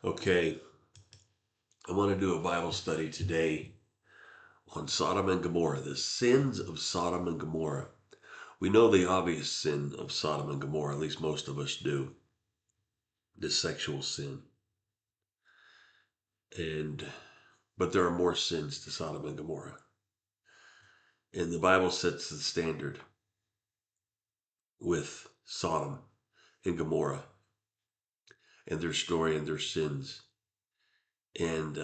Okay, I want to do a Bible study today on Sodom and Gomorrah, the sins of Sodom and Gomorrah. We know the obvious sin of Sodom and Gomorrah, at least most of us do, the sexual sin. But there are more sins to Sodom and Gomorrah. And the Bible sets the standard with Sodom and Gomorrah and their story and their sins. And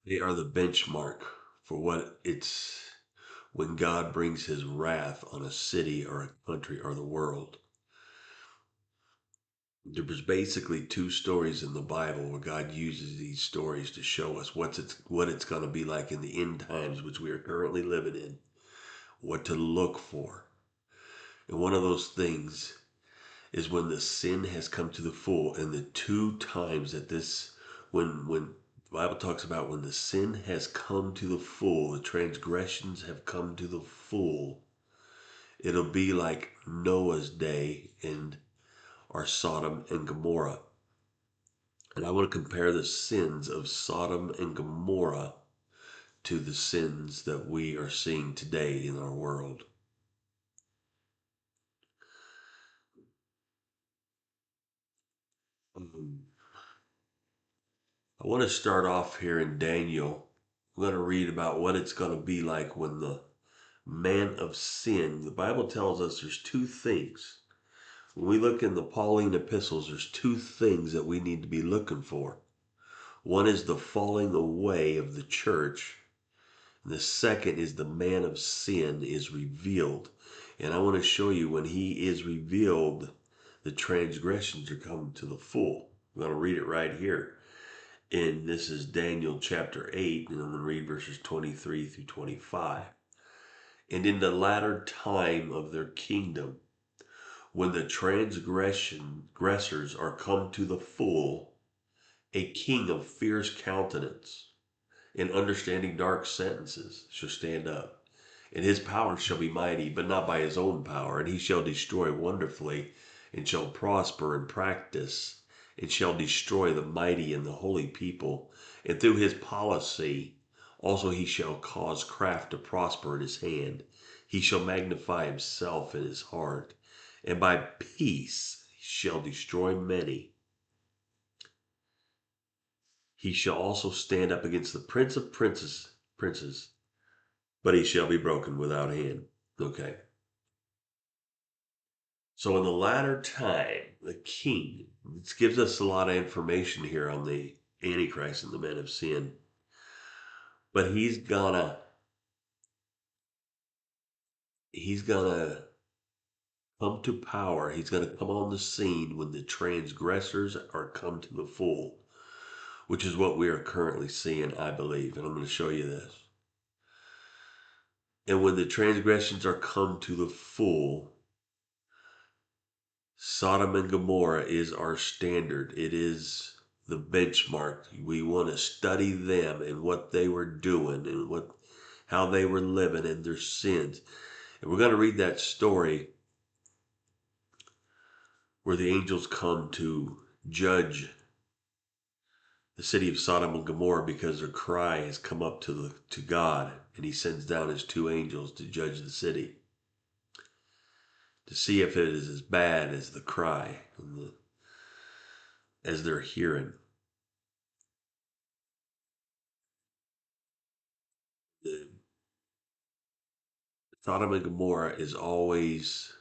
they are the benchmark for what it's when God brings his wrath on a city or a country or the world. There's basically two stories in the Bible where God uses these stories to show us what it's going to be like in the end times, which we are currently living in, what to look for. And one of those things is when the sin has come to the full, and the two times that when the Bible talks about when the sin has come to the full, the transgressions have come to the full, it'll be like Noah's day and our Sodom and Gomorrah. And I want to compare the sins of Sodom and Gomorrah to the sins that we are seeing today in our world. I want to start off here in Daniel. I'm going to read about what it's going to be like when the man of sin, the Bible tells us there's two things. When we look in the Pauline epistles, there's two things that we need to be looking for. One is the falling away of the church. And the second is the man of sin is revealed. And I want to show you when he is revealed, the transgressions are coming to the full. I'm going to read it right here. And this is Daniel chapter 8, and I'm going to read verses 23 through 25. And in the latter time of their kingdom, when the transgressors are come to the full, a king of fierce countenance and understanding dark sentences shall stand up. And his power shall be mighty, but not by his own power. And he shall destroy wonderfully, and shall prosper in practice, and shall destroy the mighty and the holy people. And through his policy also he shall cause craft to prosper in his hand. He shall magnify himself in his heart, and by peace he shall destroy many. He shall also stand up against the prince of princes, but he shall be broken without hand. Okay. So in the latter time, the king, this gives us a lot of information here on the Antichrist and the men of sin. But he's gonna come to power. He's gonna come on the scene when the transgressors are come to the full, which is what we are currently seeing, I believe. And I'm going to show you this. And when the transgressions are come to the full, Sodom and Gomorrah is our standard. It is the benchmark. We want to study them and what they were doing and how they were living and their sins. And we're going to read that story where the angels come to judge the city of Sodom and Gomorrah because their cry has come up to God, and he sends down his two angels to judge the city, to see if it is as bad as the cry and as they're hearing. The Sodom and Gomorrah is always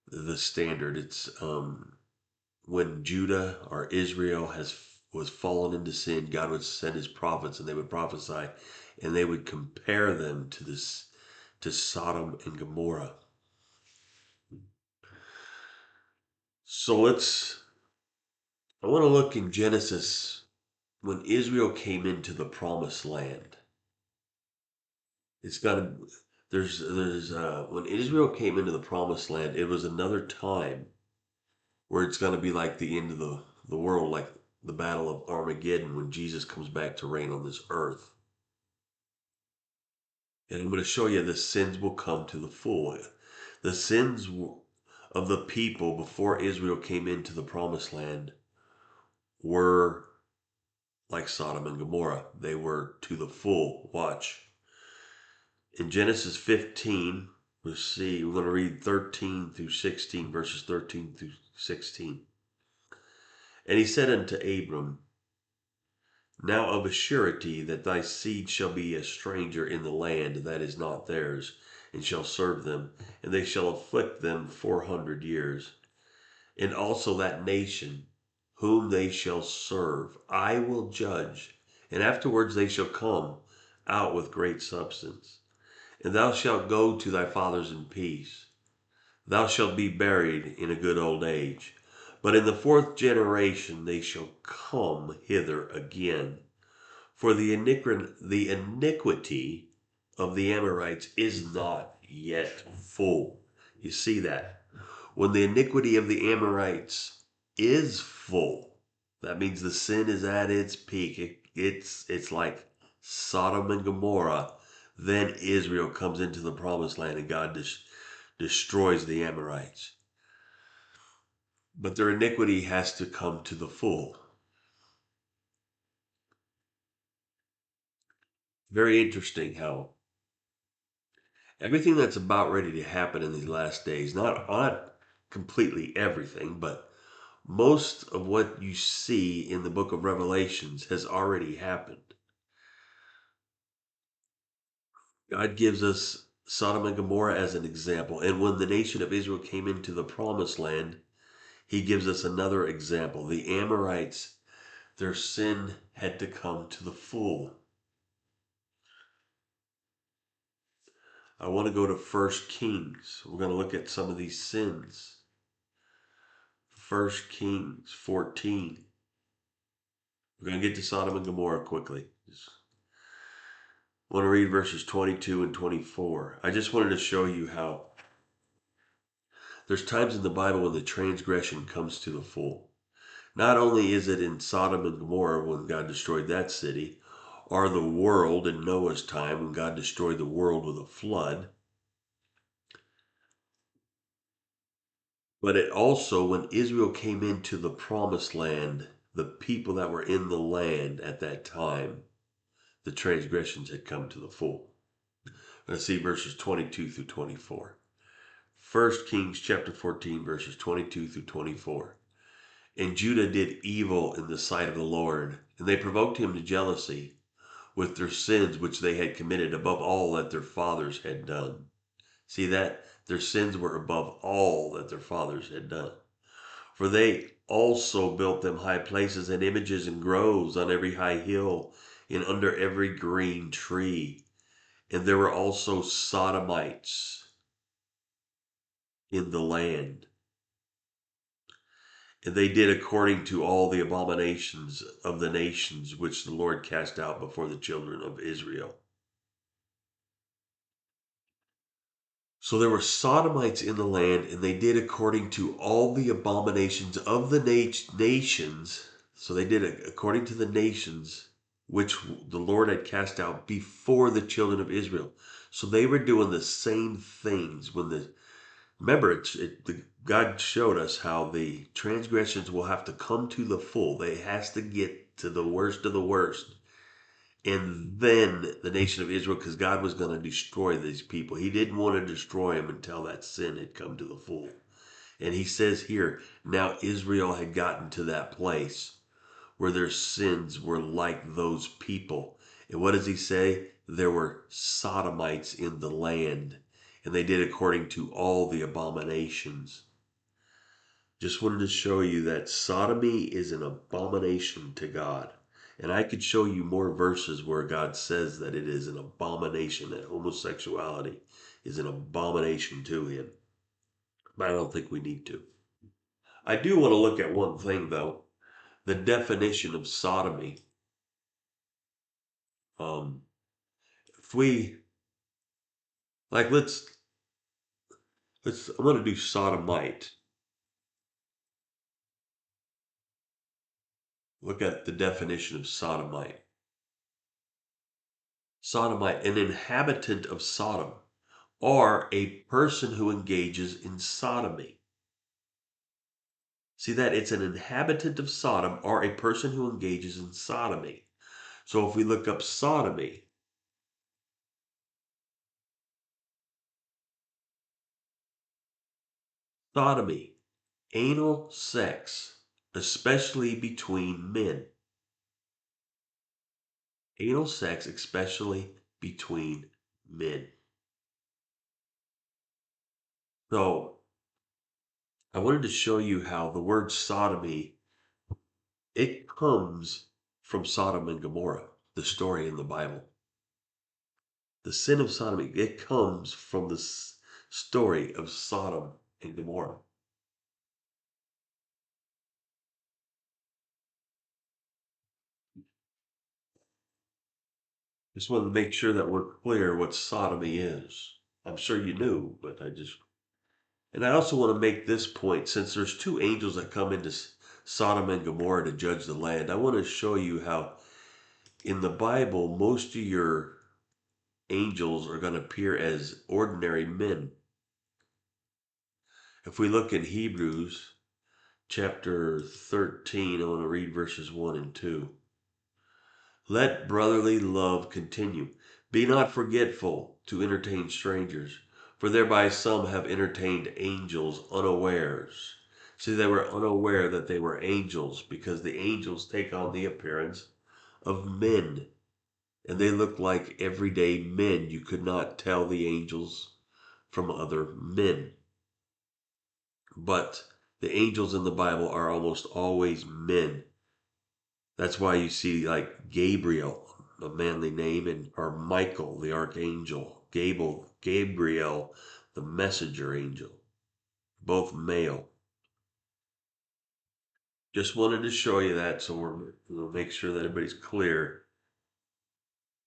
the standard. It's when Judah or Israel was fallen into sin, God would send his prophets and they would prophesy, and they would compare them to Sodom and Gomorrah. So I want to look in Genesis when Israel came into the promised land. It's got to there's when Israel came into the promised land, it was another time where it's going to be like the end of the world, like the battle of Armageddon when Jesus comes back to reign on this earth. And I'm going to show you the sins will come to the full. The sins of the people before Israel came into the promised land were like Sodom and Gomorrah. They were to the full. Watch. In Genesis 15, we're going to read 13 through 16, verses 13 through 16. And he said unto Abram, Now of a surety that thy seed shall be a stranger in the land that is not theirs, and shall serve them, and they shall afflict them 400 years. And also that nation whom they shall serve I will judge, and afterwards they shall come out with great substance. And thou shalt go to thy fathers in peace. Thou shalt be buried in a good old age. But in the fourth generation they shall come hither again. For the iniquity of the Amorites is not yet full. You see that? When the iniquity of the Amorites is full, that means the sin is at its peak. It's like Sodom and Gomorrah. Then Israel comes into the promised land and God destroys the Amorites. But their iniquity has to come to the full. Very interesting how everything that's about ready to happen in these last days, not completely everything, but most of what you see in the book of Revelations has already happened. God gives us Sodom and Gomorrah as an example. And when the nation of Israel came into the promised land, he gives us another example. The Amorites, their sin had to come to the full. I want to go to 1 Kings. We're going to look at some of these sins. 1 Kings 14. We're going to get to Sodom and Gomorrah quickly. Just want to read verses 22 and 24. I just wanted to show you how there's times in the Bible when the transgression comes to the full. Not only is it in Sodom and Gomorrah when God destroyed that city, or the world in Noah's time when God destroyed the world with a flood, but it also when Israel came into the promised land, the people that were in the land at that time, the transgressions had come to the full. Let's see verses 22 through 24. 1 Kings chapter 14, verses 22 through 24. And Judah did evil in the sight of the Lord, and they provoked him to jealousy with their sins which they had committed above all that their fathers had done. See that? Their sins were above all that their fathers had done. For they also built them high places and images and groves on every high hill and under every green tree. And there were also Sodomites in the land. And they did according to all the abominations of the nations which the Lord cast out before the children of Israel. So there were Sodomites in the land, and they did according to all the abominations of the nations. So they did it according to the nations which the Lord had cast out before the children of Israel. So they were doing the same things when remember, God showed us how the transgressions will have to come to the full. They has to get to the worst of the worst. And then the nation of Israel, because God was going to destroy these people. He didn't want to destroy them until that sin had come to the full. And he says here, now Israel had gotten to that place where their sins were like those people. And what does he say? There were Sodomites in the land, and they did according to all the abominations. Just wanted to show you that sodomy is an abomination to God. And I could show you more verses where God says that it is an abomination, that homosexuality is an abomination to him. But I don't think we need to. I do want to look at one thing, though. The definition of sodomy. If we, like, I'm going to do sodomite. Look at the definition of sodomite. Sodomite, an inhabitant of Sodom, or a person who engages in sodomy. See that? It's an inhabitant of Sodom or a person who engages in sodomy. So if we look up sodomy, anal sex, especially between men. Anal sex, especially between men. So I wanted to show you how the word sodomy, it comes from Sodom and Gomorrah, the story in the Bible. The sin of sodomy, it comes from the story of Sodom and Gomorrah. Just wanted to make sure that we're clear what sodomy is. I'm sure you knew, but and I also want to make this point since there's two angels that come into Sodom and Gomorrah to judge the land. I want to show you how in the Bible, most of your angels are going to appear as ordinary men. If we look in Hebrews chapter 13, I want to read verses 1 and 2. Let brotherly love continue. Be not forgetful to entertain strangers, for thereby some have entertained angels unawares. See, they were unaware that they were angels because the angels take on the appearance of men. And they look like everyday men. You could not tell the angels from other men. But the angels in the Bible are almost always men. That's why you see like Gabriel, a manly name, and or Michael, the archangel, Gabriel, the messenger angel, both male. Just wanted to show you that so we'll make sure that everybody's clear.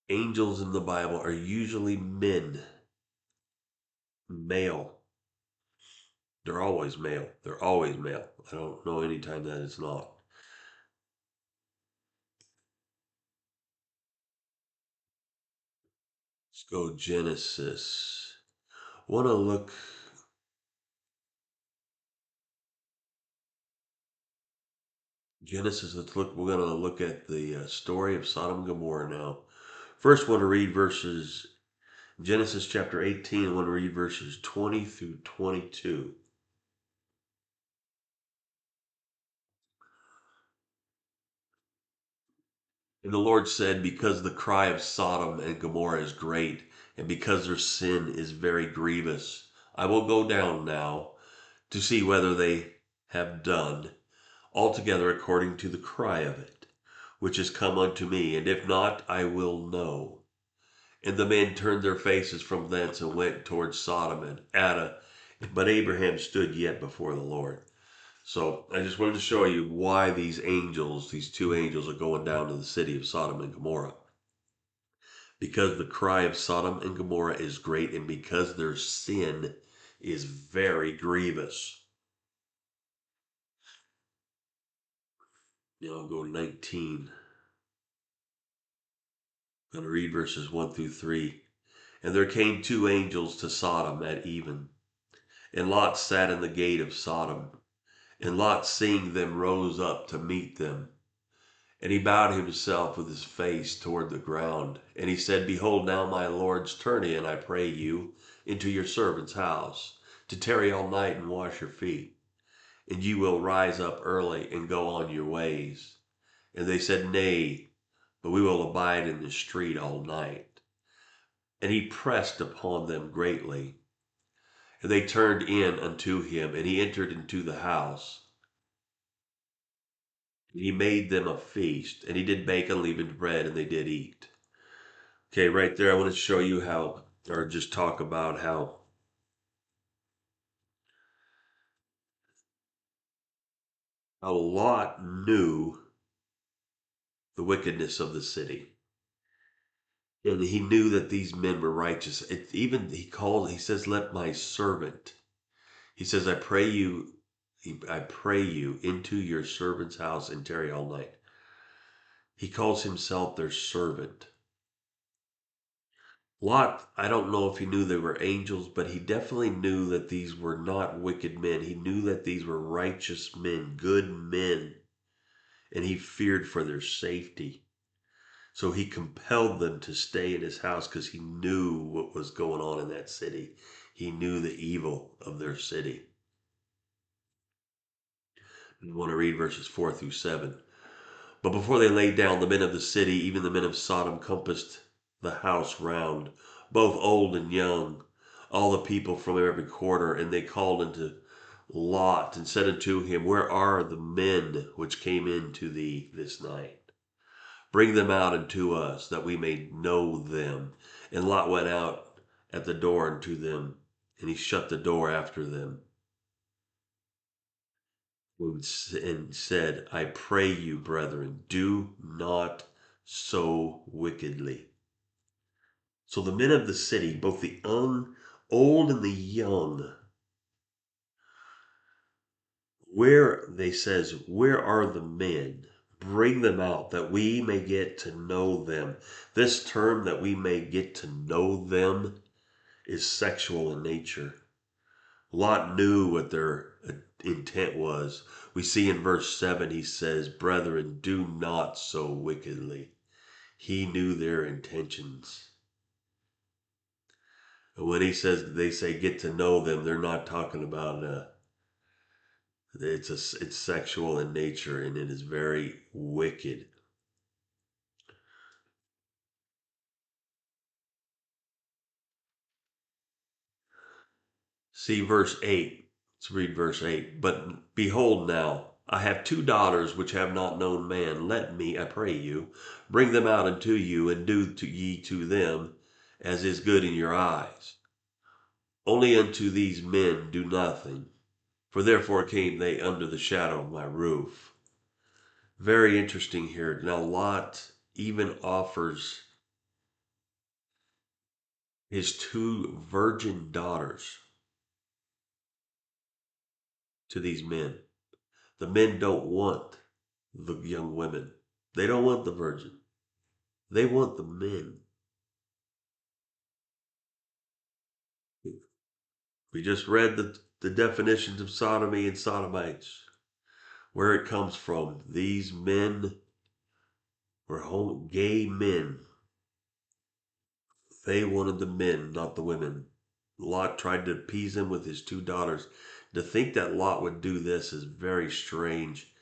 Angels in the Bible are usually men, male. They're always male. They're always male. I don't know any time that it's not. Let's go Genesis. Want to look Genesis? Let's look. We're going to look at the story of Sodom and Gomorrah now. First, want to read verses Genesis chapter 18. I want to read verses 20 through 22. And the Lord said, because the cry of Sodom and Gomorrah is great, and because their sin is very grievous, I will go down now to see whether they have done altogether according to the cry of it, which is come unto me, and if not, I will know. And the men turned their faces from thence and went towards Sodom and Addah, but Abraham stood yet before the Lord. So I just wanted to show you why these angels, these two angels, are going down to the city of Sodom and Gomorrah. Because the cry of Sodom and Gomorrah is great, and because their sin is very grievous. Now I'll go 19. I'm going to read verses 1 through 3. And there came two angels to Sodom at even, and Lot sat in the gate of Sodom. And Lot, seeing them, rose up to meet them. And he bowed himself with his face toward the ground. And he said, behold, now my lords, turn in, I pray you, into your servant's house, to tarry all night and wash your feet. And you will rise up early and go on your ways. And they said, nay, but we will abide in the street all night. And he pressed upon them greatly. And they turned in unto him, and he entered into the house. And he made them a feast, and he did bake unleavened bread, and they did eat. Okay, right there, I want to show you how, or just talk about how Lot knew the wickedness of the city. And he knew that these men were righteous. Even he says, let my servant. He says, I pray you into your servant's house and tarry all night. He calls himself their servant. Lot, I don't know if he knew they were angels, but he definitely knew that these were not wicked men. He knew that these were righteous men, good men, and he feared for their safety. So he compelled them to stay in his house because he knew what was going on in that city. He knew the evil of their city. You want to read verses 4 through 7. But before they lay down, the men of the city, even the men of Sodom, compassed the house round, both old and young, all the people from every quarter. And they called unto Lot and said unto him, Where are the men which came in to thee this night? Bring them out unto us, that we may know them. And Lot went out at the door unto them, and he shut the door after them, and said, I pray you, brethren, do not so wickedly. So the men of the city, both the old and the young, where are the men? Bring them out that we may get to know them. This term, that we may get to know them, is sexual in nature. Lot knew what their intent was. We see in verse 7, he says, Brethren, do not so wickedly. He knew their intentions. And when he says, they say, get to know them, they're not talking about, it's sexual in nature, and it is very wicked. See verse 8. Let's read verse 8. But behold now, I have two daughters which have not known man. Let me, I pray you, bring them out unto you, and do to ye to them as is good in your eyes. Only unto these men do nothing, for therefore came they under the shadow of my roof. Very interesting here. Now Lot even offers his two virgin daughters to these men. The men don't want the young women. They don't want the virgin. They want the men. We just read the definitions of sodomy and sodomites, where it comes from. These men were gay men. They wanted the men, not the women. Lot tried to appease him with his two daughters. To think that Lot would do this is very strange.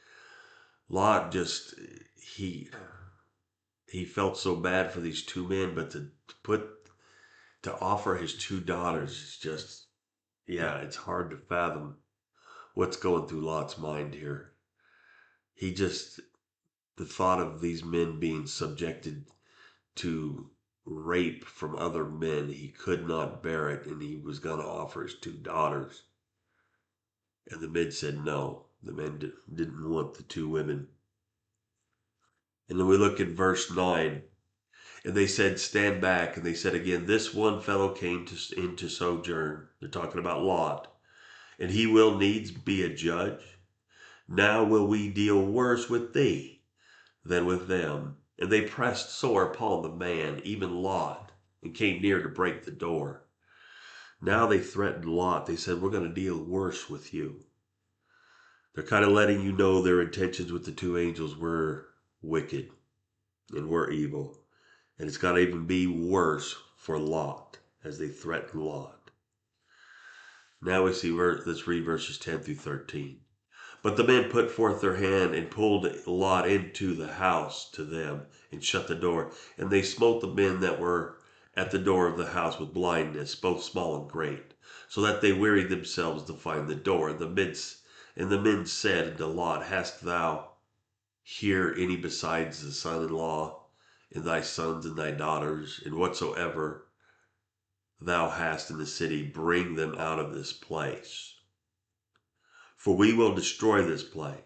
Lot just, he he felt so bad for these two men, but to offer his two daughters is just, yeah, it's hard to fathom what's going through Lot's mind here. He just, the thought of these men being subjected to rape from other men, he could not bear it, and he was going to offer his two daughters. And the men said no. The men didn't want the two women. And then we look at verse 9. And they said, Stand back. And they said again, This one fellow came into sojourn. They're talking about Lot. And he will needs be a judge. Now will we deal worse with thee than with them. And they pressed sore upon the man, even Lot, and came near to break the door. Now they threatened Lot. They said, We're going to deal worse with you. They're kind of letting you know their intentions with the two angels were wicked and were evil. And it's got to even be worse for Lot as they threaten Lot. Now we see, let's read verses 10 through 13. But the men put forth their hand and pulled Lot into the house to them and shut the door. And they smote the men that were at the door of the house with blindness, both small and great, so that they wearied themselves to find the door. And the men said unto Lot, Hast thou here any besides the son-in-law, and thy sons and thy daughters, and whatsoever thou hast in the city, bring them out of this place. For we will destroy this place,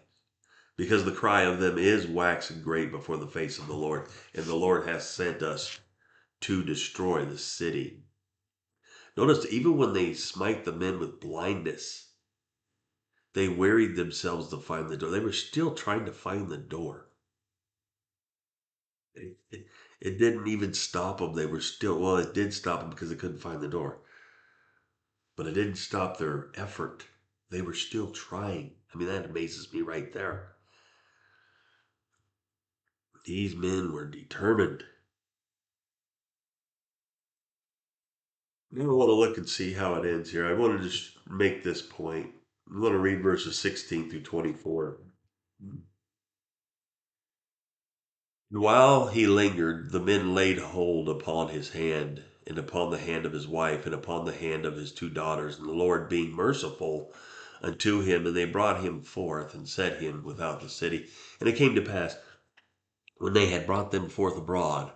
because the cry of them is waxing great before the face of the Lord, and the Lord hath sent us to destroy the city. Notice, even when they smite the men with blindness, they wearied themselves to find the door. They were still trying to find the door. It didn't even stop them. They were still, well, it did stop them because they couldn't find the door, but it didn't stop their effort. They were still trying. I mean, that amazes me right there. These men were determined. Now I want to look and see how it ends here. I want to just make this point. I'm going to read verses 16 through 24. And while he lingered, the men laid hold upon his hand, and upon the hand of his wife, and upon the hand of his two daughters, and the Lord being merciful unto him, and they brought him forth, and set him without the city. And it came to pass, when they had brought them forth abroad,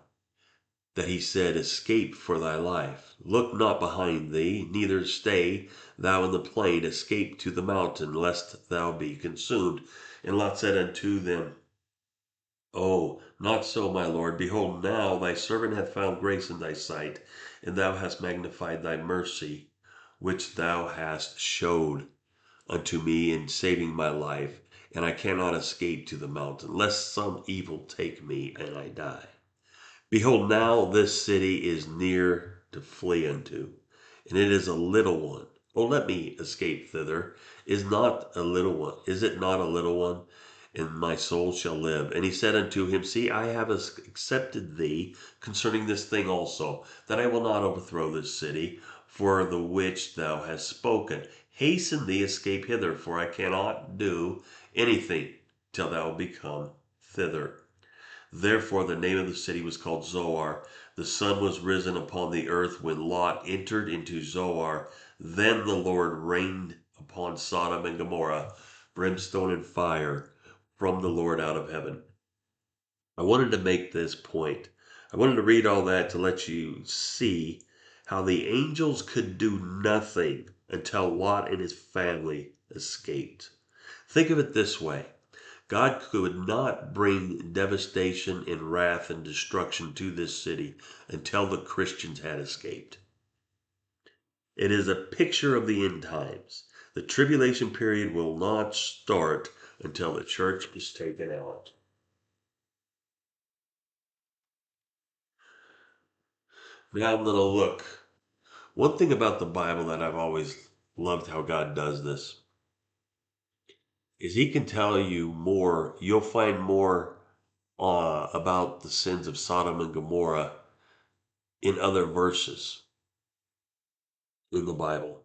that he said, Escape for thy life. Look not behind thee, neither stay thou in the plain. Escape to the mountain, lest thou be consumed. And Lot said unto them, Oh, not so, my Lord. Behold, now thy servant hath found grace in thy sight, and thou hast magnified thy mercy, which thou hast showed unto me in saving my life. And I cannot escape to the mountain, lest some evil take me and I die. Behold, now this city is near to flee unto, and it is a little one. Oh, let me escape thither. Is it not a little one? And my soul shall live. And he said unto him, See, I have accepted thee concerning this thing also, that I will not overthrow this city, for the which thou hast spoken. Hasten thee, escape hither, for I cannot do anything till thou become thither. Therefore the name of the city was called Zoar. The sun was risen upon the earth when Lot entered into Zoar. Then the Lord rained upon Sodom and Gomorrah brimstone and fire from the Lord out of heaven. I wanted to make this point. I wanted to read all that to let you see how the angels could do nothing until Lot and his family escaped. Think of it this way. God could not bring devastation and wrath and destruction to this city until the Christians had escaped. It is a picture of the end times. The tribulation period will not start until the church is taken out. Now I'm going to look. One thing about the Bible that I've always loved how God does this is He can tell you more. You'll find more about the sins of Sodom and Gomorrah in other verses in the Bible.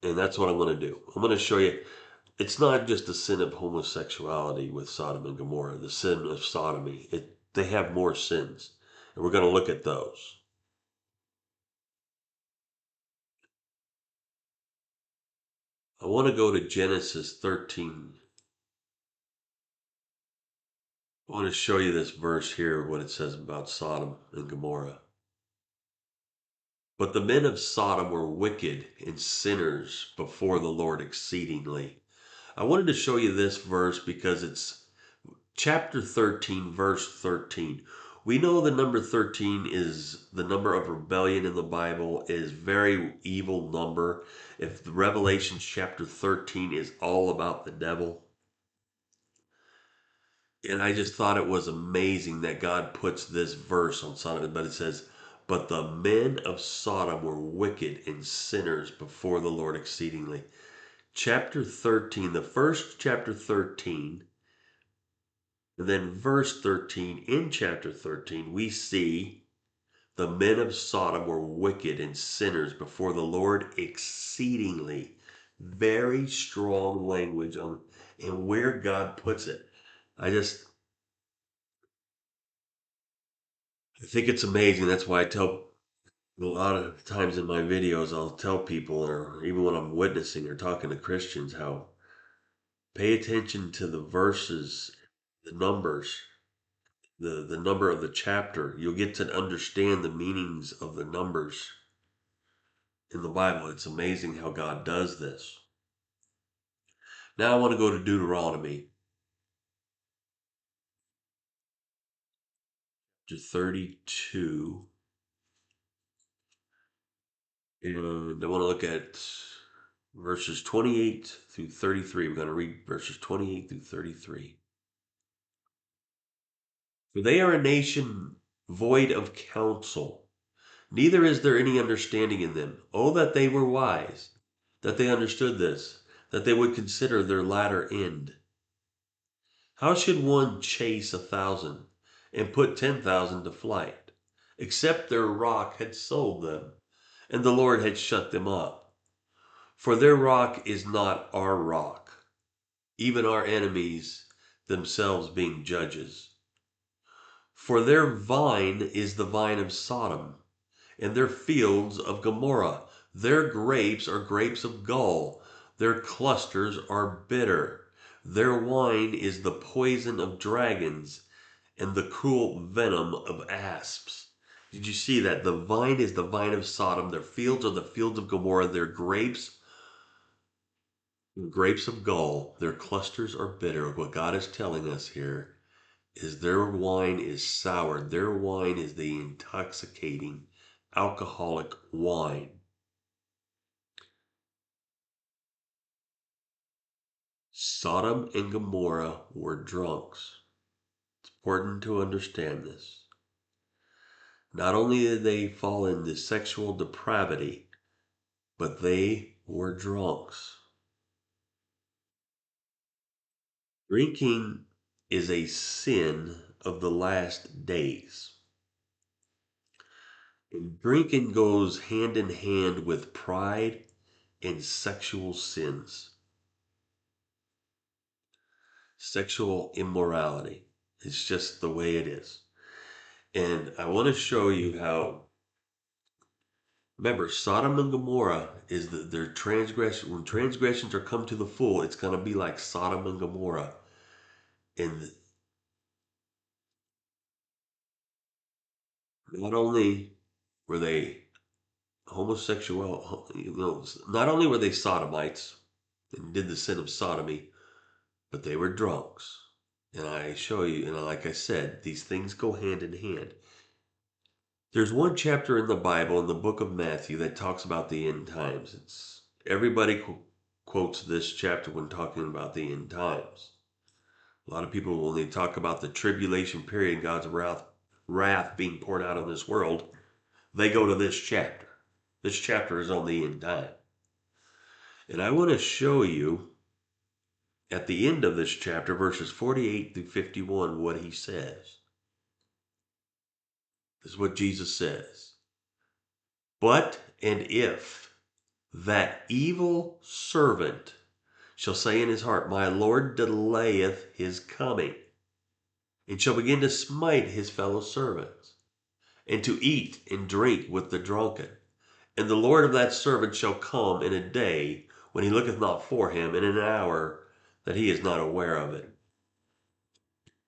And that's what I'm going to do. I'm going to show you it's not just the sin of homosexuality with Sodom and Gomorrah, the sin of sodomy. They have more sins. And we're going to look at those. I want to go to Genesis 13. I want to show you this verse here, what it says about Sodom and Gomorrah. But the men of Sodom were wicked and sinners before the Lord exceedingly. I wanted to show you this verse because it's chapter 13, verse 13. We know the number 13 is the number of rebellion in the Bible, is very evil number. If the Revelation chapter 13 is all about the devil. And I just thought it was amazing that God puts this verse on Sodom, but it says, But the men of Sodom were wicked and sinners before the Lord exceedingly. Chapter 13, the first chapter 13, and then verse 13, in chapter 13, we see the men of Sodom were wicked and sinners before the Lord exceedingly. Very strong language on and where God puts it. I think it's amazing. That's why I tell a lot of times in my videos, I'll tell people, or even when I'm witnessing or talking to Christians, how pay attention to the verses, the numbers, the number of the chapter. You'll get to understand the meanings of the numbers in the Bible. It's amazing how God does this. Now I want to go to Deuteronomy, chapter 32, and I want to look at verses 28 through 33. We're going to read verses 28 through 33. For they are a nation void of counsel. Neither is there any understanding in them. Oh, that they were wise, that they understood this, that they would consider their latter end. How should one chase 1,000 and put 10,000 to flight, except their rock had sold them, and the Lord had shut them up? For their rock is not our rock, even our enemies themselves being judges. For their vine is the vine of Sodom, and their fields of Gomorrah. Their grapes are grapes of gall, their clusters are bitter. Their wine is the poison of dragons, and the cruel venom of asps. Did you see that? The vine is the vine of Sodom, their fields are the fields of Gomorrah, their grapes of gall, their clusters are bitter. What God is telling us here is their wine is sour. Their wine is the intoxicating, alcoholic wine. Sodom and Gomorrah were drunks. It's important to understand this. Not only did they fall into sexual depravity, but they were drunks. Drinking is a sin of the last days. And drinking goes hand in hand with pride and sexual sins. Sexual immorality. It's just the way it is. And I want to show you how. Remember, Sodom and Gomorrah is their transgression. When transgressions are come to the full, it's going to be like Sodom and Gomorrah. And not only were they homosexual, not only were they sodomites and did the sin of sodomy, but they were drunks. And I show you, and like I said, these things go hand in hand. There's one chapter in the Bible, in the book of Matthew, that talks about the end times. Everybody quotes this chapter when talking about the end times. A lot of people, when they talk about the tribulation period, God's wrath being poured out on this world, they go to this chapter. This chapter is on the end time. And I want to show you at the end of this chapter, verses 48 through 51, what he says. This is what Jesus says. But and if that evil servant shall say in his heart, my Lord delayeth his coming, and shall begin to smite his fellow servants, and to eat and drink with the drunken. And the Lord of that servant shall come in a day when he looketh not for him, and in an hour that he is not aware of it.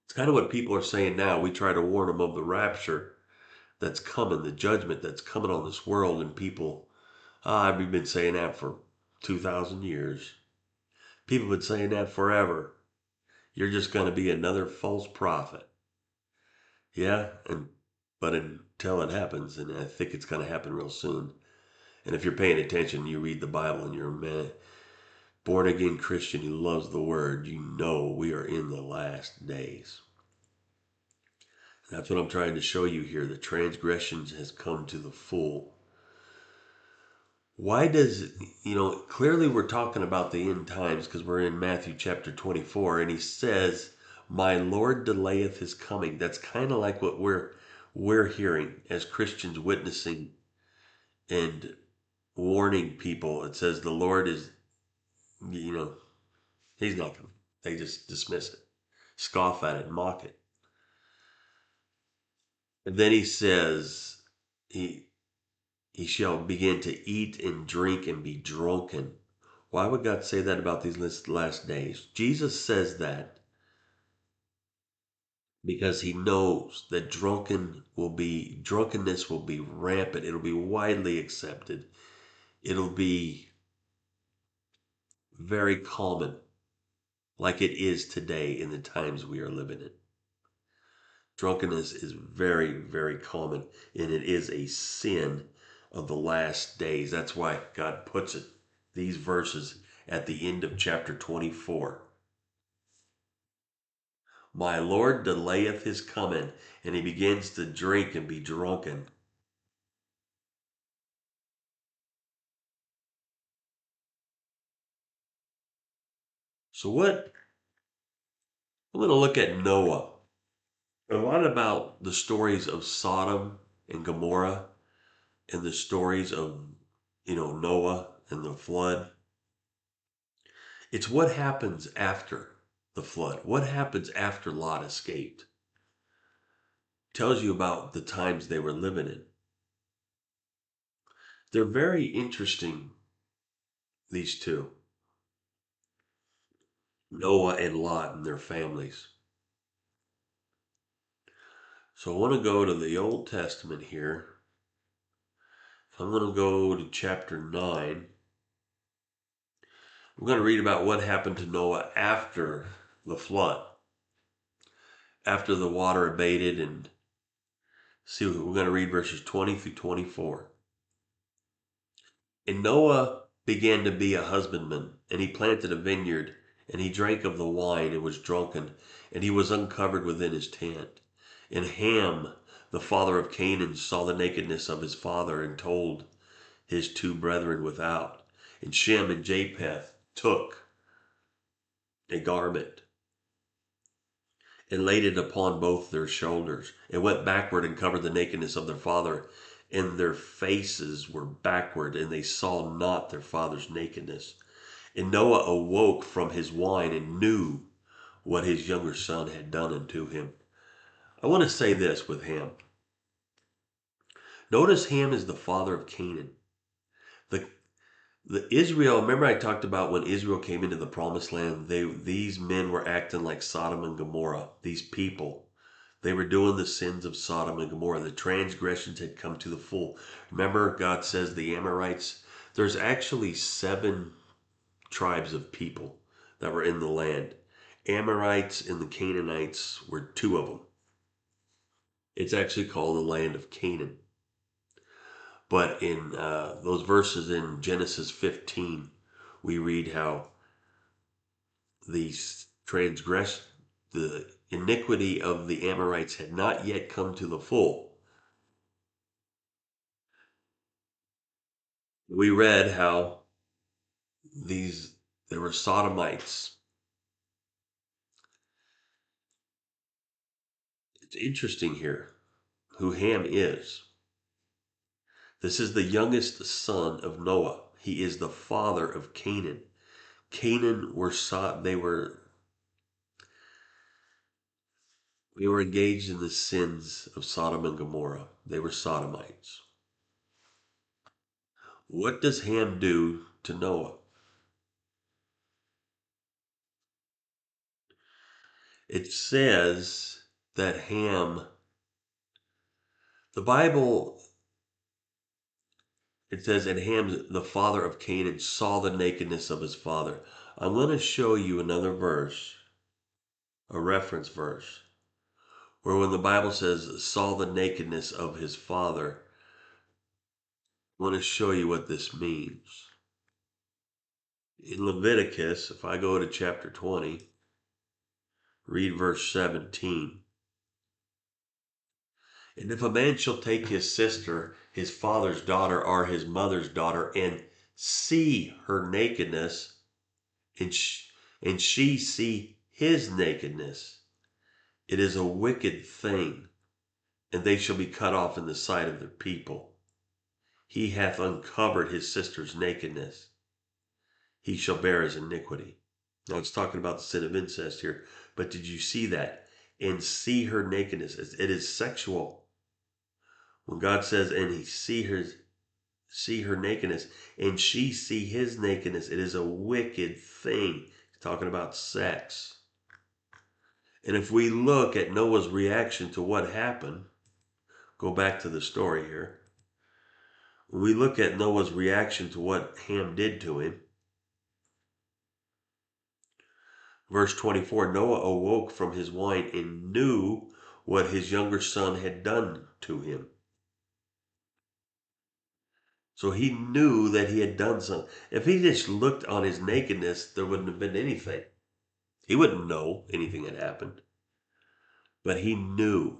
It's kind of what people are saying now. We try to warn them of the rapture that's coming, the judgment that's coming on this world, and people, I've been saying that for 2,000 years. People have been saying that forever. You're just going to be another false prophet. Yeah, but until it happens, and I think it's going to happen real soon. And if you're paying attention, you read the Bible, and you're a man, born again Christian who loves the Word, you know we are in the last days. That's what I'm trying to show you here. The transgressions has come to the full. Why does, clearly we're talking about the end times because we're in Matthew chapter 24, and he says, my Lord delayeth his coming. That's kind of like what we're hearing as Christians, witnessing and warning people. It says the Lord is, he's not coming. They just dismiss it, scoff at it, mock it. And then he says, he shall begin to eat and drink and be drunken. Why would God say that about these last days? Jesus says that because he knows that drunkenness will be rampant. It'll be widely accepted. It'll be very common, like it is today in the times we are living in. Drunkenness is very, very common, and it is a sin of the last days. That's why God puts these verses at the end of chapter 24. My Lord delayeth his coming, and he begins to drink and be drunken. So what? I'm going to look at Noah. A lot about the stories of Sodom and Gomorrah and the stories of, Noah and the flood. It's what happens after the flood. What happens after Lot escaped? Tells you about the times they were living in. They're very interesting, these two, Noah and Lot and their families. So I want to go to the Old Testament here. I'm going to go to chapter 9. We're going to read about what happened to Noah after the flood, after the water abated, and see, we're going to read verses 20 through 24. And Noah began to be a husbandman, and he planted a vineyard, and he drank of the wine and was drunken, and he was uncovered within his tent. And Ham, the father of Canaan, saw the nakedness of his father, and told his two brethren without. And Shem and Japheth took a garment and laid it upon both their shoulders, and went backward and covered the nakedness of their father. And their faces were backward, and they saw not their father's nakedness. And Noah awoke from his wine and knew what his younger son had done unto him. I want to say this with Ham. Notice Ham is the father of Canaan. The Israel, remember I talked about when Israel came into the promised land, these men were acting like Sodom and Gomorrah. These people, they were doing the sins of Sodom and Gomorrah. The transgressions had come to the full. Remember, God says the Amorites, there's actually 7 tribes of people that were in the land. Amorites and the Canaanites were 2 of them. It's actually called the land of Canaan. But in those verses in Genesis 15, we read how the the iniquity of the Amorites had not yet come to the full. We read how there were Sodomites. It's interesting here who Ham is. This is the youngest son of Noah. He is the father of Canaan. Canaan they were engaged in the sins of Sodom and Gomorrah. They were Sodomites. What does Ham do to Noah? It says that the Bible, it says, and Ham, the father of Canaan, saw the nakedness of his father. I'm going to show you another verse, a reference verse, where when the Bible says, saw the nakedness of his father, I want to show you what this means. In Leviticus, if I go to chapter 20, read verse 17. And if a man shall take his sister, his father's daughter, or his mother's daughter, and see her nakedness, and she see his nakedness, it is a wicked thing, and they shall be cut off in the sight of their people. He hath uncovered his sister's nakedness. He shall bear his iniquity. Now it's talking about the sin of incest here, but did you see that? And see her nakedness. It is sexual. When God says, and he see her nakedness, and she see his nakedness, it is a wicked thing. He's talking about sex. And if we look at Noah's reaction to what happened, go back to the story here. When we look at Noah's reaction to what Ham did to him, verse 24, Noah awoke from his wine and knew what his younger son had done to him. So he knew that he had done something. If he just looked on his nakedness, there wouldn't have been anything. He wouldn't know anything had happened. But he knew.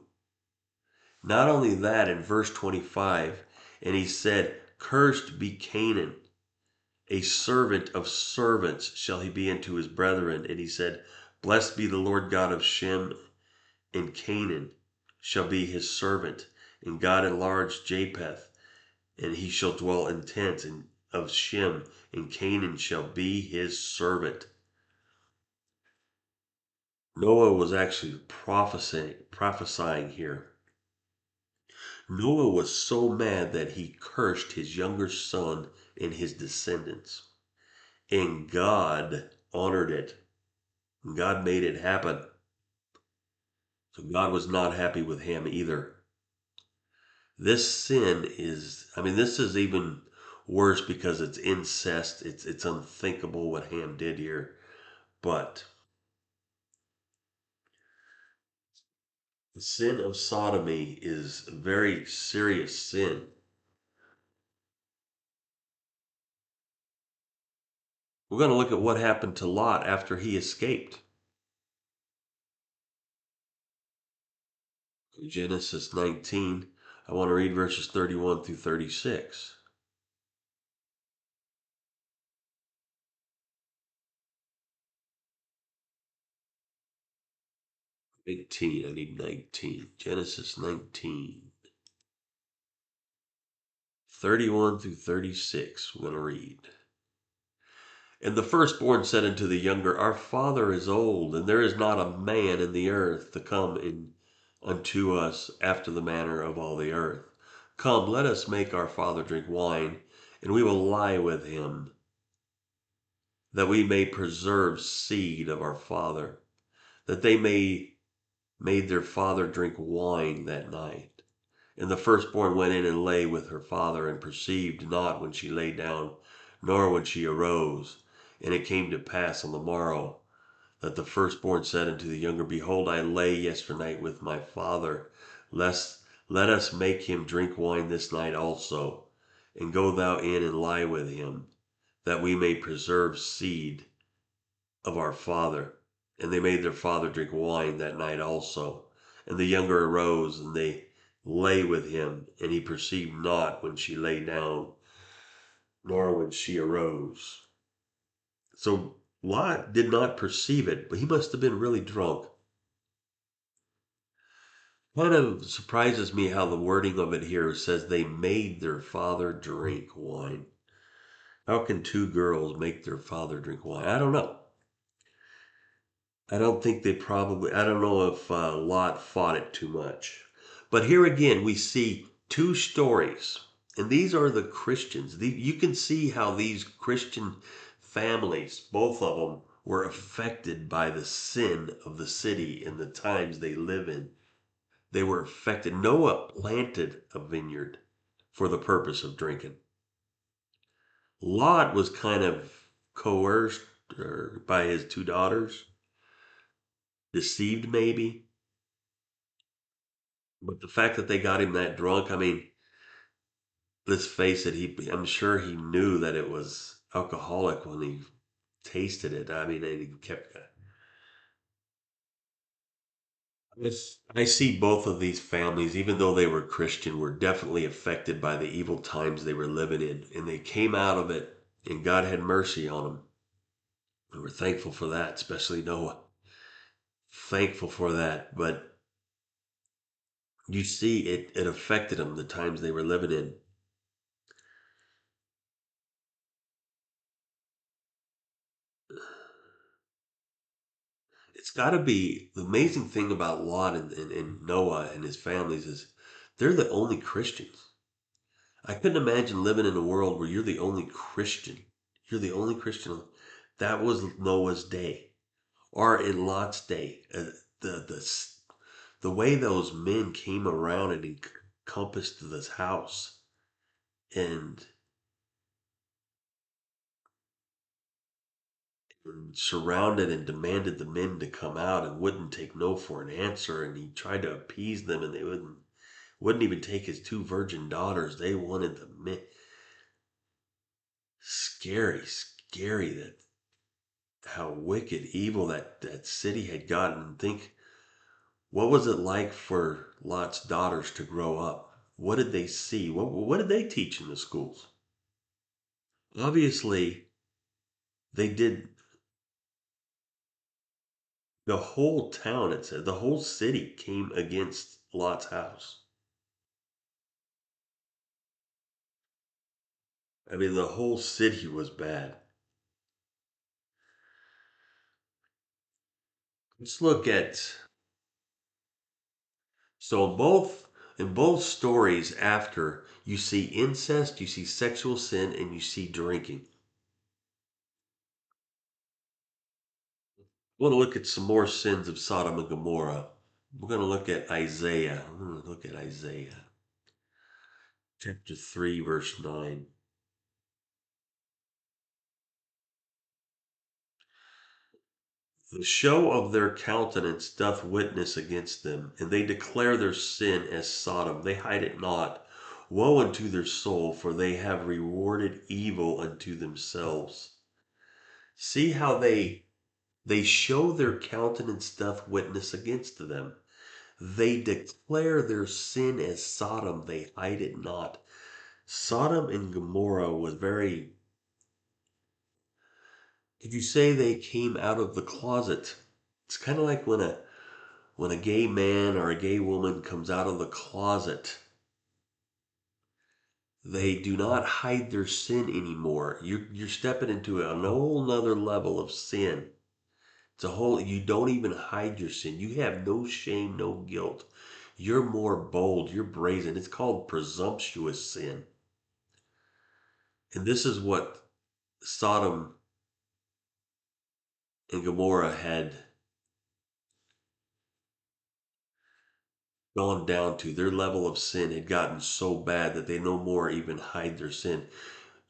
Not only that, in verse 25, and he said, "Cursed be Canaan, a servant of servants shall he be unto his brethren." And he said, "Blessed be the Lord God of Shem, and Canaan shall be his servant. And God enlarged Japheth, and he shall dwell in tents, and of Shem, and Canaan shall be his servant." Noah was actually prophesying here. Noah was so mad that he cursed his younger son and his descendants. And God honored it. God made it happen. So God was not happy with Ham either. This sin is, I mean, this is even worse because it's incest. It's unthinkable what Ham did here. But the sin of sodomy is a very serious sin. We're going to look at what happened to Lot after he escaped. Genesis 19. I want to read verses 31 through 36. 19. I need 19. Genesis 19. 31 through 36. We're going to read. And the firstborn said unto the younger, Our father is old, and there is not a man in the earth to come in unto us after the manner of all the earth. Come, let us make our father drink wine, and we will lie with him, that we may preserve seed of our father, that they made their father drink wine that night. And the firstborn went in and lay with her father, and perceived not when she lay down, nor when she arose. And it came to pass on the morrow that the firstborn said unto the younger, Behold, I lay yesternight with my father. Let us make him drink wine this night also, and go thou in and lie with him, that we may preserve seed of our father. And they made their father drink wine that night also. And the younger arose, and they lay with him, and he perceived not when she lay down, nor when she arose. So Lot did not perceive it, but he must have been really drunk. Kind of surprises me how the wording of it here says they made their father drink wine. How can two girls make their father drink wine? I don't know. I don't think they probably, I don't know if Lot fought it too much. But here again, we see two stories. And these are the Christians. You can see how these Christian families, both of them, were affected by the sin of the city and the times they live in. They were affected. Noah planted a vineyard for the purpose of drinking. Lot was kind of coerced by his two daughters, deceived maybe. But the fact that they got him that drunk, I mean, let's face it, I'm sure he knew that it was alcoholic when he tasted it. I mean, and he kept. I see both of these families, even though they were Christian, were definitely affected by the evil times they were living in. And they came out of it, and God had mercy on them. And we're thankful for that, especially Noah. Thankful for that. But you see, it affected them, the times they were living in. It's got to be the amazing thing about Lot and Noah and his families is they're the only Christians. I couldn't imagine living in a world where you're the only Christian. You're the only Christian. That was Noah's day, or in Lot's day. The way those men came around and encompassed this house and, and surrounded and demanded the men to come out and wouldn't take no for an answer. And he tried to appease them, and they wouldn't even take his two virgin daughters. They wanted the men. Scary, scary that how wicked, evil that city had gotten. Think What was it like for Lot's daughters to grow up? What did they see? What did they teach in the schools? Obviously, they did. The whole town, it said, the whole city came against Lot's house. I mean, the whole city was bad. Let's look at, so in both stories after, you see incest, you see sexual sin, and you see drinking. We're going to look at some more sins of Sodom and Gomorrah. We're going to look at Isaiah. We're going to look at Isaiah chapter 3, verse 9. The show of their countenance doth witness against them, and they declare their sin as Sodom. They hide it not. Woe unto their soul, for they have rewarded evil unto themselves. See how they show their countenance doth witness against them. They declare their sin as Sodom. They hide it not. Sodom and Gomorrah was very. Did you say they came out of the closet? It's kind of like when a gay man or a gay woman comes out of the closet, they do not hide their sin anymore. You're stepping into a whole nother level of sin. It's a whole, you don't even hide your sin. You have no shame, no guilt. You're more bold, you're brazen. It's called presumptuous sin. And this is what Sodom and Gomorrah had gone down to. Their level of sin had gotten so bad that they no more even hide their sin.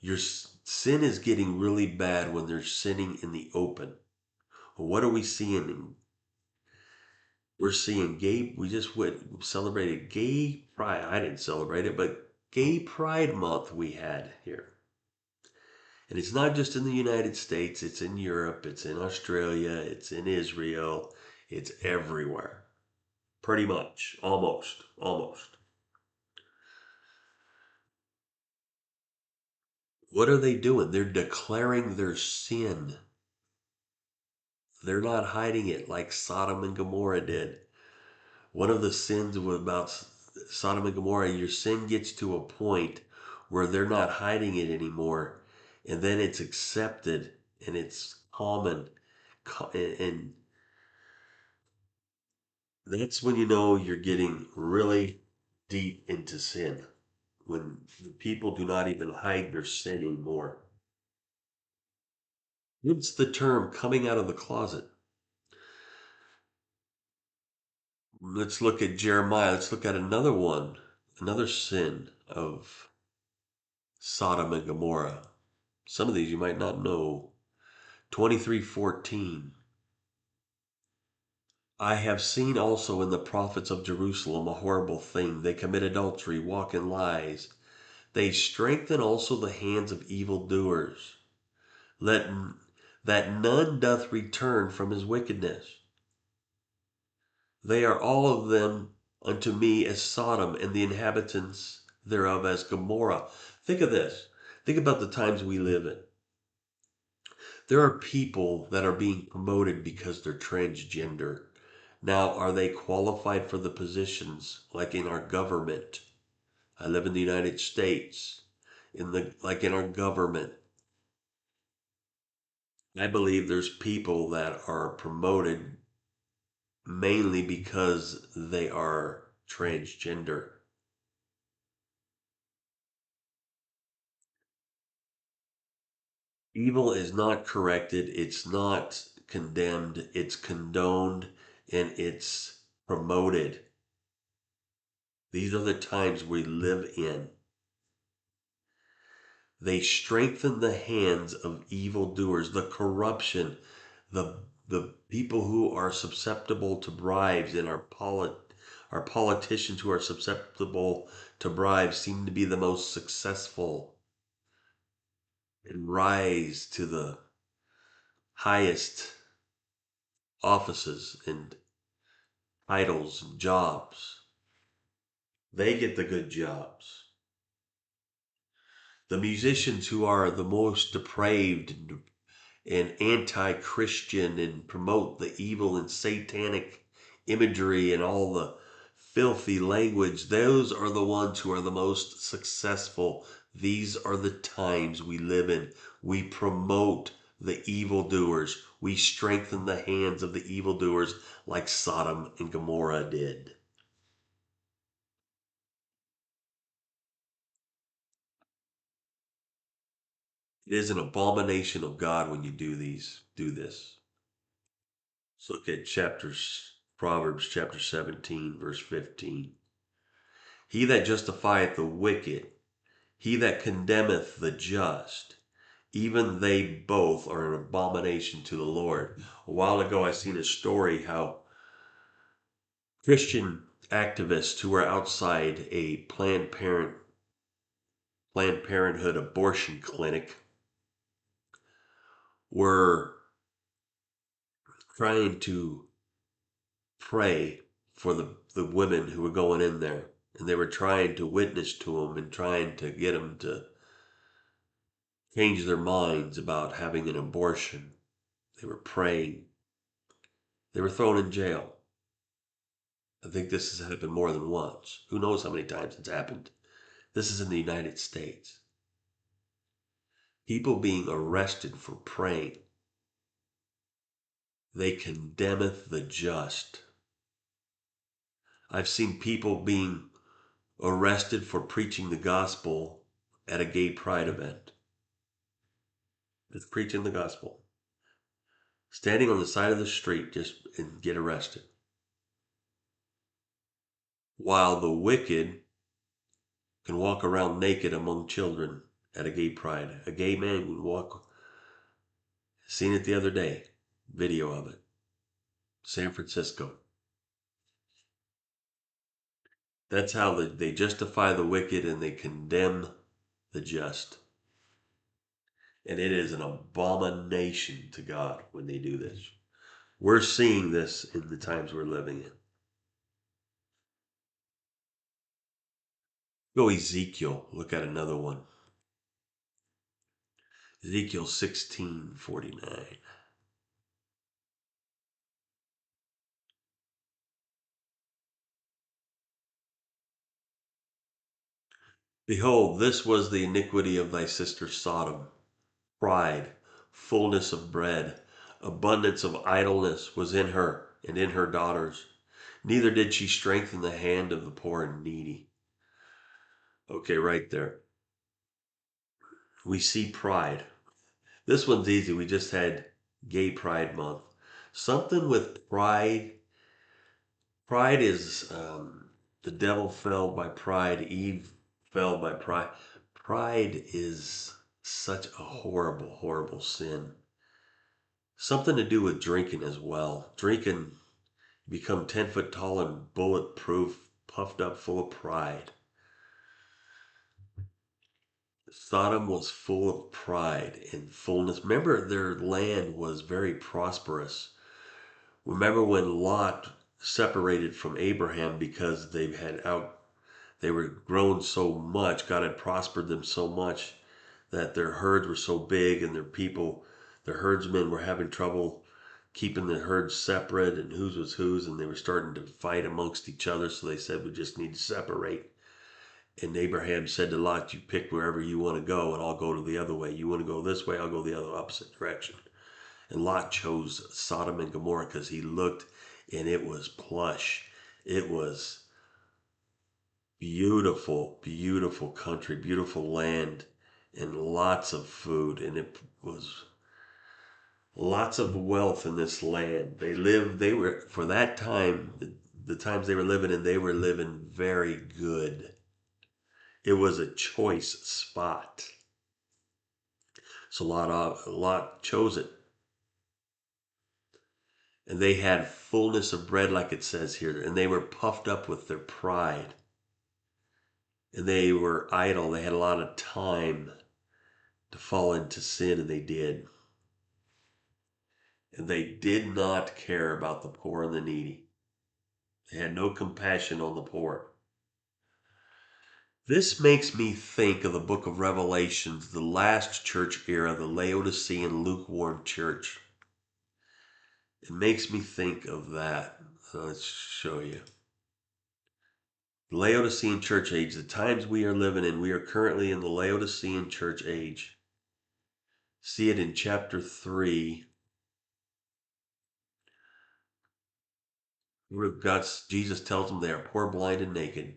Your sin is getting really bad when they're sinning in the open. Well, what are we seeing? We're seeing gay. We just celebrated Gay Pride. I didn't celebrate it, but Gay Pride Month we had here, and it's not just in the United States. It's in Europe. It's in Australia. It's in Israel. It's everywhere. Pretty much, almost. What are they doing? They're declaring their sin. They're not hiding it like Sodom and Gomorrah did. One of the sins about Sodom and Gomorrah, your sin gets to a point where they're not hiding it anymore, and then it's accepted and it's common, and that's when you know you're getting really deep into sin. When people do not even hide their sin anymore. What's the term coming out of the closet? Let's look at Jeremiah. Let's look at another one, another sin of Sodom and Gomorrah. Some of these you might not know. 23:14. I have seen also in the prophets of Jerusalem a horrible thing. They commit adultery, walk in lies. They strengthen also the hands of evildoers. Let that none doth return from his wickedness. They are all of them unto me as Sodom, and the inhabitants thereof as Gomorrah. Think of this. Think about the times we live in. There are people that are being promoted because they're transgender. Now, are they qualified for the positions like in our government? I live in the United States. Like in our government, I believe there's people that are promoted mainly because they are transgender. Evil is not corrected, it's not condemned, it's condoned, and it's promoted. These are the times we live in. They strengthen the hands of evildoers, the corruption, the people who are susceptible to bribes, and our politicians who are susceptible to bribes seem to be the most successful and rise to the highest offices and titles and jobs. They get the good jobs. The musicians who are the most depraved and anti-Christian and promote the evil and satanic imagery and all the filthy language, those are the ones who are the most successful. These are the times we live in. We promote the evildoers. We strengthen the hands of the evildoers like Sodom and Gomorrah did. It is an abomination of God when you do this. Let's look at Proverbs chapter 17, verse 15. He that justifieth the wicked, he that condemneth the just, even they both are an abomination to the Lord. A while ago, I seen a story how Christian activists who were outside a Planned Parenthood abortion clinic were trying to pray for the women who were going in there. And they were trying to witness to them and trying to get them to change their minds about having an abortion. They were praying. They were thrown in jail. I think this has happened more than once. Who knows how many times it's happened? This is in the United States. People being arrested for praying. They condemneth the just. I've seen people being arrested for preaching the gospel at a gay pride event. It's preaching the gospel. Standing on the side of the street just and get arrested. While the wicked can walk around naked among children at a gay pride. A gay man would walk. Seen it the other day. Video of it. San Francisco. That's how they justify the wicked and they condemn the just. And it is an abomination to God when they do this. We're seeing this in the times we're living in. Go Ezekiel. Look at another one. Ezekiel 16:49. Behold, this was the iniquity of thy sister Sodom. Pride, fullness of bread, abundance of idleness was in her and in her daughters. Neither did she strengthen the hand of the poor and needy. Okay, right there. We see pride. This one's easy. We just had Gay Pride Month. Something with pride. Pride is the devil fell by pride. Eve fell by pride. Pride is such a horrible, horrible sin. Something to do with drinking as well. Drinking, become 10 foot tall and bulletproof, puffed up, full of pride. Sodom was full of pride and fullness. Remember, their land was very prosperous. Remember when Lot separated from Abraham because they were grown so much. God had prospered them so much that their herds were so big and their herdsmen were having trouble keeping the herds separate and whose was whose, and they were starting to fight amongst each other. So they said, we just need to separate. And Abraham said to Lot, you pick wherever you want to go and I'll go to the other way. You want to go this way, I'll go the other opposite direction. And Lot chose Sodom and Gomorrah because he looked and it was plush. It was beautiful, beautiful country, beautiful land, and lots of food. And it was lots of wealth in this land. They were, for that time, the times they were living in, they were living very good. It was a choice spot. So Lot chose it. And they had fullness of bread, like it says here, and they were puffed up with their pride. And they were idle. They had a lot of time to fall into sin, and they did. And they did not care about the poor and the needy. They had no compassion on the poor. This makes me think of the book of Revelations, the last church era, the Laodicean lukewarm church. It makes me think of that. So let's show you. Laodicean church age, the times we are living in, we are currently in the Laodicean church age. See it in chapter 3. Where Jesus tells them they are poor, blind, and naked.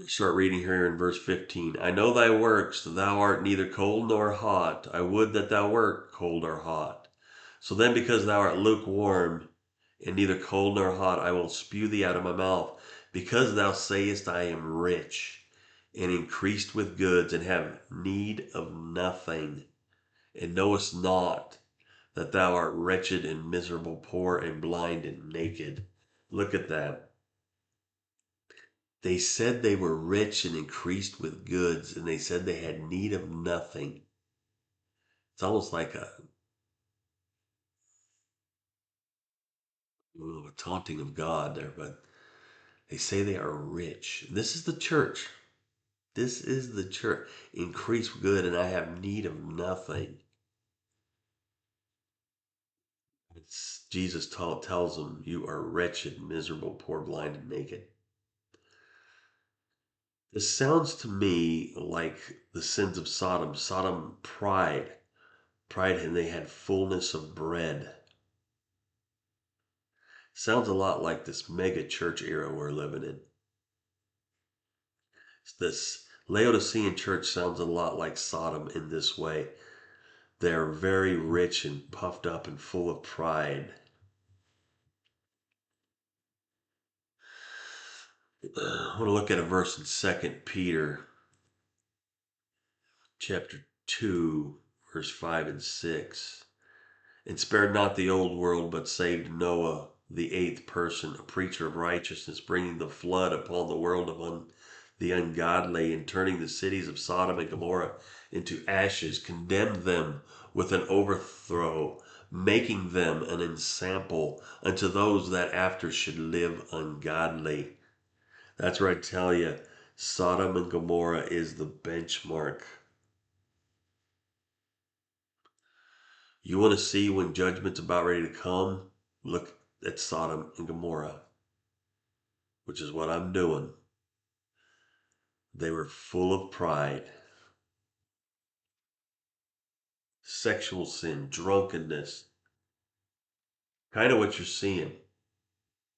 Start reading here in verse 15. I know thy works, thou art neither cold nor hot. I would that thou wert cold or hot. So then, because thou art lukewarm, and neither cold nor hot, I will spew thee out of my mouth. Because thou sayest, I am rich, and increased with goods, and have need of nothing, and knowest not that thou art wretched and miserable, poor and blind and naked. Look at that. They said they were rich and increased with goods, and they said they had need of nothing. It's almost like a taunting of God there, but they say they are rich. This is the church. This is the church. Increase with good, and I have need of nothing. Jesus tells them, you are wretched, miserable, poor, blind, and naked. This sounds to me like the sins of Sodom. Sodom pride, and they had fullness of bread. Sounds a lot like this mega church era we're living in. This Laodicean church sounds a lot like Sodom in this way. They're very rich and puffed up and full of pride. I want to look at a verse in 2 Peter chapter 2, verse 5 and 6. And spared not the old world, but saved Noah, the eighth person, a preacher of righteousness, bringing the flood upon the world of the ungodly, and turning the cities of Sodom and Gomorrah into ashes, condemned them with an overthrow, making them an ensample unto those that after should live ungodly. That's where I tell you, Sodom and Gomorrah is the benchmark. You want to see when judgment's about ready to come? Look at Sodom and Gomorrah, which is what I'm doing. They were full of pride, sexual sin, drunkenness. Kind of what you're seeing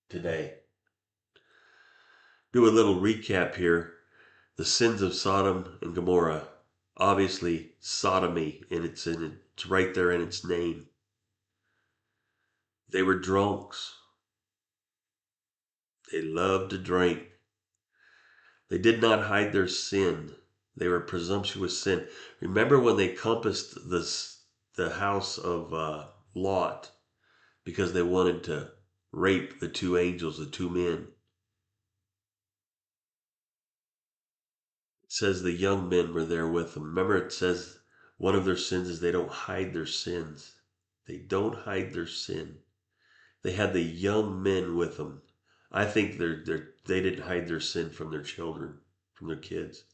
today. Do a little recap here. The sins of Sodom and Gomorrah. Obviously, sodomy, and it's right there in its name. They were drunks. They loved to drink. They did not hide their sin. They were presumptuous sin. Remember when they compassed the house of Lot because they wanted to rape the two angels, the two men. It says the young men were there with them. Remember, it says one of their sins is they don't hide their sins. They don't hide their sin. They had the young men with them. I think they didn't hide their sin from their children, from their kids.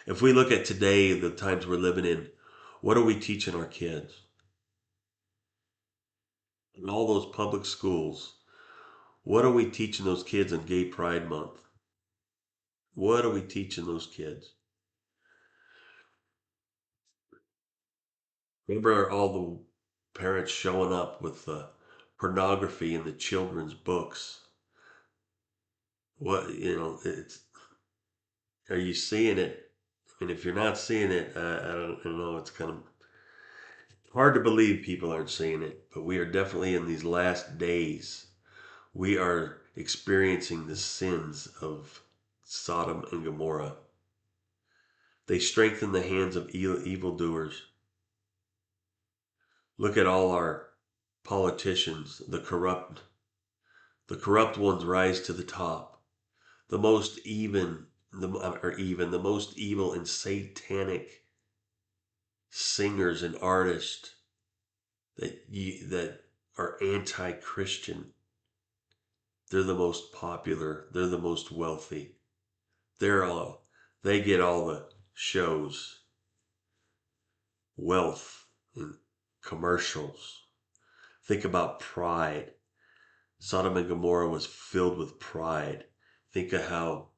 If we look at today, the times we're living in, what are we teaching our kids? In all those public schools, what are we teaching those kids on Gay Pride Month? What are we teaching those kids? Remember all the parents showing up with the pornography in the children's books. What, are you seeing it? I mean, if you're not seeing it, I don't know, it's kind of hard to believe people aren't seeing it, but we are definitely in these last days. We are experiencing the sins of Sodom and Gomorrah. They strengthen the hands of evildoers. Look at all our politicians, the corrupt ones rise to the top. The most the most evil and satanic singers and artists that are anti-Christian. They're the most popular. They're the most wealthy. They're all, they get all the shows, wealth, and commercials. Think about pride. Sodom and Gomorrah was filled with pride. Think of how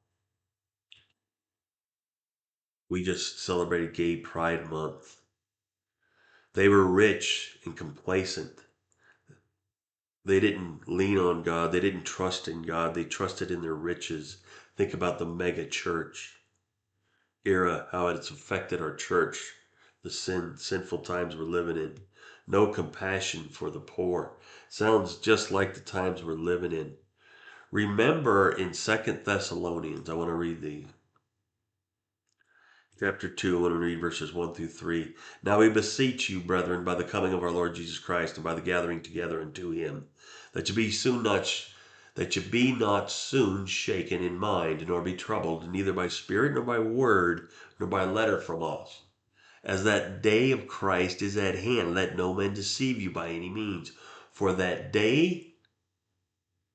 we just celebrated Gay Pride Month. They were rich and complacent. They didn't lean on God. They didn't trust in God. They trusted in their riches. Think about the mega church era, how it's affected our church, the sinful times we're living in. No compassion for the poor. Sounds just like the times we're living in. Remember in Second Thessalonians, I want to read the chapter 2, I want to read verses 1 through 3. Now we beseech you, brethren, by the coming of our Lord Jesus Christ and by the gathering together unto him, that you be not soon shaken in mind, nor be troubled, neither by spirit, nor by word, nor by letter from us. As that day of Christ is at hand, let no man deceive you by any means. For that day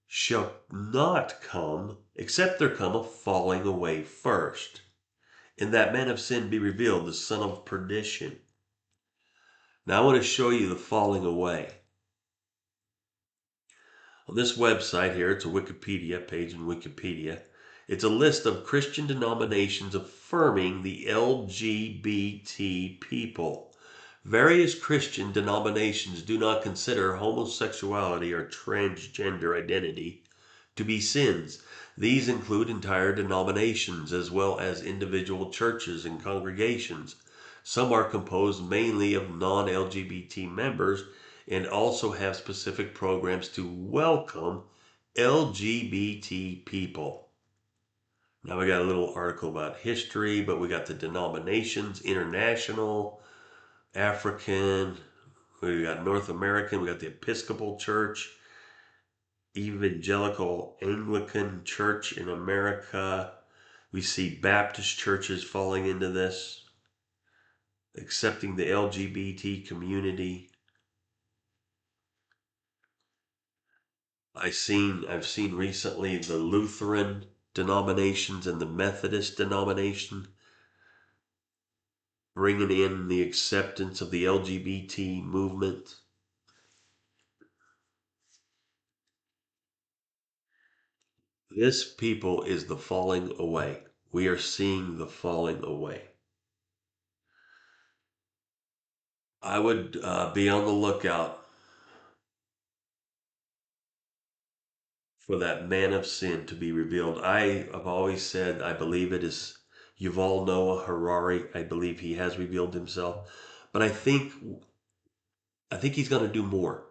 shall not come, except there come a falling away first, and that man of sin be revealed, the son of perdition. Now I want to show you the falling away. On this website here, it's a Wikipedia page in Wikipedia. It's a list of Christian denominations affirming the LGBT people. Various Christian denominations do not consider homosexuality or transgender identity to be sins. These include entire denominations as well as individual churches and congregations. Some are composed mainly of non-LGBT members and also have specific programs to welcome LGBT people. Now we got a little article about history, but we got the denominations, international, African, we got North American, we got the Episcopal Church, Evangelical Anglican Church in America. We see Baptist churches falling into this, accepting the LGBT community. I've seen recently the Lutheran denominations and the Methodist denomination bringing in the acceptance of the LGBT movement. This people is the falling away. We are seeing the falling away. I would be on the lookout for that man of sin to be revealed. I have always said I believe it is Yuval Noah Harari. I believe he has revealed himself, but I think he's going to do more.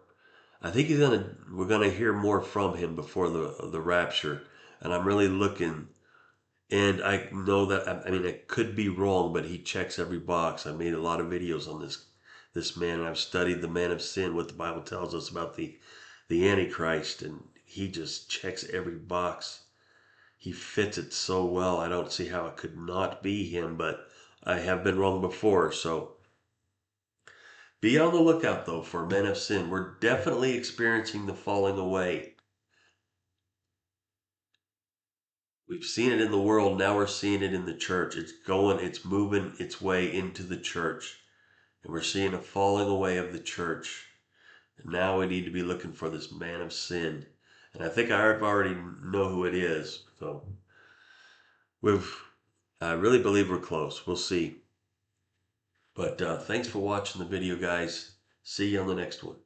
I think we're gonna hear more from him before the rapture, and I'm really looking. And I know that I mean I could be wrong, but he checks every box. I made a lot of videos on this man, and I've studied the man of sin, what the Bible tells us about the Antichrist, and he just checks every box. He fits it so well. I don't see how it could not be him, but I have been wrong before, so be on the lookout though for men of sin. We're definitely experiencing the falling away. We've seen it in the world, now we're seeing it in the church. It's moving its way into the church. And we're seeing a falling away of the church. And now we need to be looking for this man of sin. And I think I already know who it is. So I really believe we're close. We'll see. But thanks for watching the video, guys. See you on the next one.